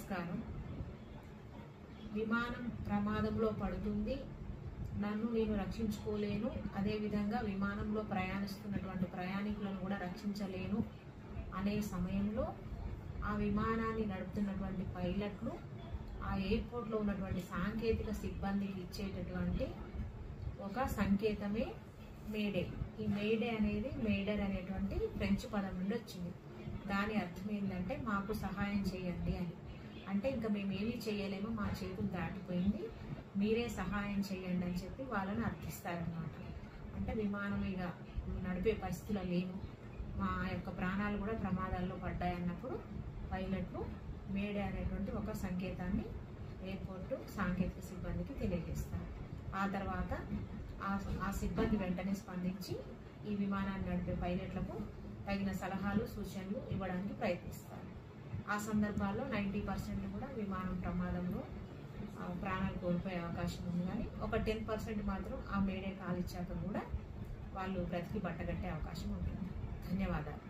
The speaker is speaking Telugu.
నమస్కారం. విమానం ప్రమాదంలో పడుతుంది, నన్ను నేను రక్షించుకోలేను, అదేవిధంగా విమానంలో ప్రయాణిస్తున్నటువంటి ప్రయాణికులను కూడా రక్షించలేను అనే సమయంలో ఆ విమానాన్ని నడుపుతున్నటువంటి పైలట్లు ఆ ఎయిర్పోర్ట్లో ఉన్నటువంటి సాంకేతిక సిబ్బందికి ఇచ్చేటటువంటి ఒక సంకేతమే మేడే. ఈ మేడే అనేది మేడర్ అనేటువంటి ఫ్రెంచ్ పదం నుండి వచ్చింది. దాని అర్థం ఏంటంటే మాకు సహాయం చేయండి అని. అంటే ఇంకా మేము ఏమీ చేయలేము, మా చేతులు దాటిపోయింది, మీరే సహాయం చేయండి అని చెప్పి వాళ్ళని అర్థిస్తారన్నమాట. అంటే విమానం ఇక నడిపే పరిస్థితులు లేవు, మా యొక్క ప్రాణాలు కూడా ప్రమాదాల్లో పడ్డాయన్నప్పుడు పైలట్లు మేడే అనేటువంటి ఒక సంకేతాన్ని ఎయిర్పోర్టు సాంకేతిక సిబ్బందికి తెలియజేస్తారు. ఆ తర్వాత ఆ సిబ్బంది వెంటనే స్పందించి ఈ విమానాన్ని నడిపే పైలట్లకు తగిన సలహాలు సూచనలు ఇవ్వడానికి ప్రయత్నిస్తారు. ఆ సందర్భాల్లో 90% కూడా విమానం ప్రమాదంలో ప్రాణాలు కోల్పోయే అవకాశం ఉంది. కానీ ఒక 10% మాత్రం ఆ మేడే కాలిచ్చాక కూడా వాళ్ళు బ్రతికి బట్టగట్టే అవకాశం ఉంటుంది. ధన్యవాదాలు.